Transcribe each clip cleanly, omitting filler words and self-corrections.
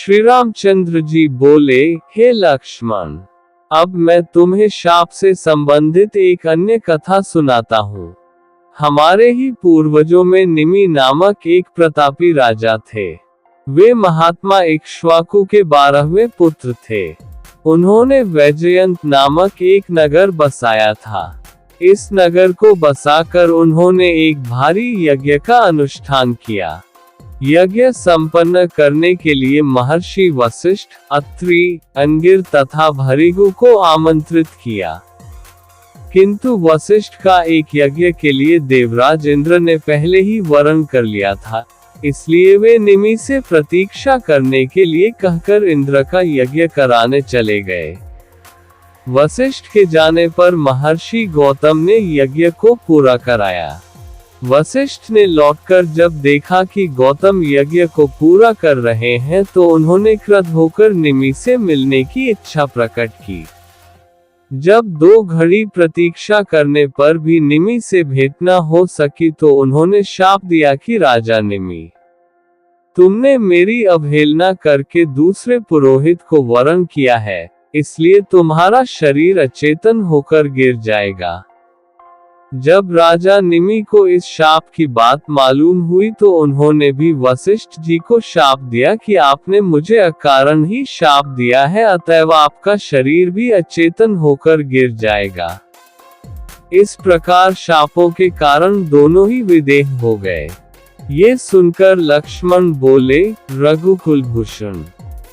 श्री रामचंद्र जी बोले, हे लक्ष्मण, अब मैं तुम्हें शाप से संबंधित एक अन्य कथा सुनाता हूँ। हमारे ही पूर्वजों में निमि नामक एक प्रतापी राजा थे। वे महात्मा इक्ष्वाकु के 12वें पुत्र थे। उन्होंने वैजयंत नामक एक नगर बसाया था। इस नगर को बसाकर उन्होंने एक भारी यज्ञ का अनुष्ठान किया। यज्ञ संपन्न करने के लिए महर्षि वशिष्ठ, अत्रि, अंगिर तथा भृगु को आमंत्रित किया। किंतु वशिष्ठ का एक यज्ञ के लिए देवराज इंद्र ने पहले ही वरण कर लिया था, इसलिए वे निमि से प्रतीक्षा करने के लिए कहकर इंद्र का यज्ञ कराने चले गए। वशिष्ठ के जाने पर महर्षि गौतम ने यज्ञ को पूरा कराया। वशिष्ठ ने लौटकर जब देखा कि गौतम यज्ञ को पूरा कर रहे हैं तो उन्होंने क्रुद्ध होकर निमि से मिलने की इच्छा प्रकट की। जब 2 घड़ी प्रतीक्षा करने पर भी निमि से भेंट न हो सकी तो उन्होंने शाप दिया कि राजा निमि, तुमने मेरी अवहेलना करके दूसरे पुरोहित को वरण किया है, इसलिए तुम्हारा शरीर अचेतन होकर गिर जाएगा। जब राजा निमि को इस शाप की बात मालूम हुई तो उन्होंने भी वशिष्ठ जी को शाप दिया कि आपने मुझे अकारण ही शाप दिया है, अतएव आपका शरीर भी अचेतन होकर गिर जाएगा। इस प्रकार शापों के कारण दोनों ही विदेह हो गए। ये सुनकर लक्ष्मण बोले, रघुकुल भूषण,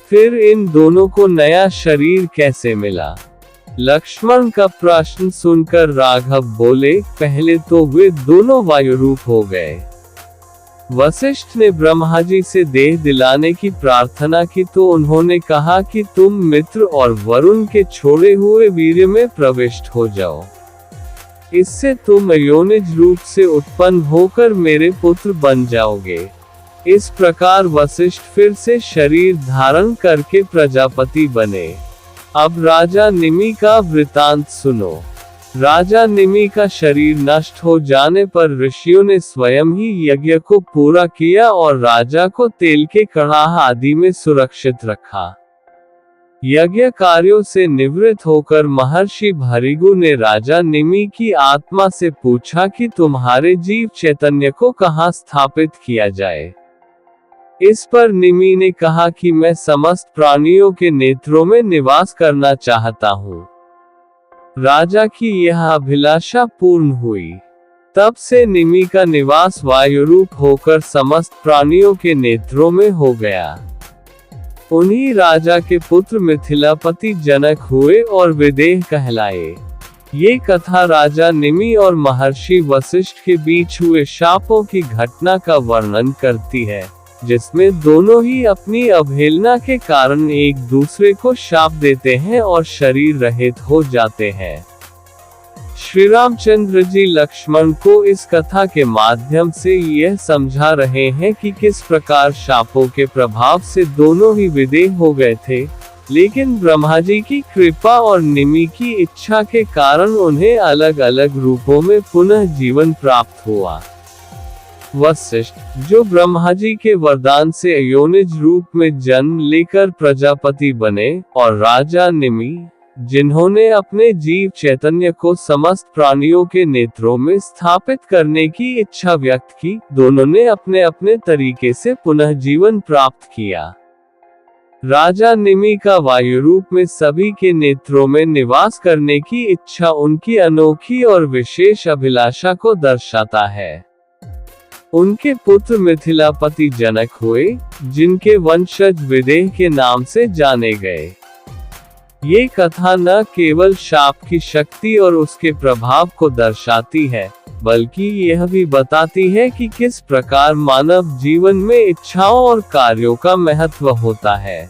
फिर इन दोनों को नया शरीर कैसे मिला? लक्ष्मण का प्रश्न सुनकर राघव बोले, पहले तो वे दोनों वायु रूप हो गए। वशिष्ठ ने ब्रह्मा जी से देह दिलाने की प्रार्थना की तो उन्होंने कहा कि तुम मित्र और वरुण के छोड़े हुए वीर्य में प्रविष्ट हो जाओ। इससे तुम योनिज रूप से उत्पन्न होकर मेरे पुत्र बन जाओगे। इस प्रकार वशिष्ठ फिर से शरीर धारण करके प्रजापति बने। अब राजा निमि का वृतांत सुनो। राजा निमि का शरीर नष्ट हो जाने पर ऋषियों ने स्वयं ही यज्ञ को पूरा किया और राजा को तेल के कड़ाह आदि में सुरक्षित रखा। यज्ञ कार्यों से निवृत्त होकर महर्षि भृगु ने राजा निमि की आत्मा से पूछा कि तुम्हारे जीव चैतन्य को कहाँ स्थापित किया जाए। इस पर निमि ने कहा कि मैं समस्त प्राणियों के नेत्रों में निवास करना चाहता हूँ। राजा की यह अभिलाषा पूर्ण हुई। तब से निमि का निवास वायु रूप होकर समस्त प्राणियों के नेत्रों में हो गया। उन्हीं राजा के पुत्र मिथिलापति जनक हुए और विदेह कहलाए। ये कथा राजा निमि और महर्षि वशिष्ठ के बीच हुए शापों की घटना का वर्णन करती है, जिसमें दोनों ही अपनी अवहेलना के कारण एक दूसरे को शाप देते हैं और शरीर रहित हो जाते हैं। श्री रामचंद्र जी लक्ष्मण को इस कथा के माध्यम से यह समझा रहे हैं कि किस प्रकार शापों के प्रभाव से दोनों ही विदेह हो गए थे, लेकिन ब्रह्मा जी की कृपा और निमि की इच्छा के कारण उन्हें अलग अलग रूपों में पुनः जीवन प्राप्त हुआ। वशिष्ठ, जो ब्रह्मा जी के वरदान से अयोनिज रूप में जन्म लेकर प्रजापति बने, और राजा निमि, जिन्होंने अपने जीव चैतन्य को समस्त प्राणियों के नेत्रों में स्थापित करने की इच्छा व्यक्त की, दोनों ने अपने अपने तरीके से पुनः जीवन प्राप्त किया। राजा निमि का वायु रूप में सभी के नेत्रों में निवास करने की इच्छा उनकी अनोखी और विशेष अभिलाषा को दर्शाता है। उनके पुत्र मिथिलापति जनक हुए, जिनके वंशज विदेह के नाम से जाने गए। ये कथा न केवल शाप की शक्ति और उसके प्रभाव को दर्शाती है, बल्कि यह भी बताती है कि किस प्रकार मानव जीवन में इच्छाओं और कार्यों का महत्व होता है।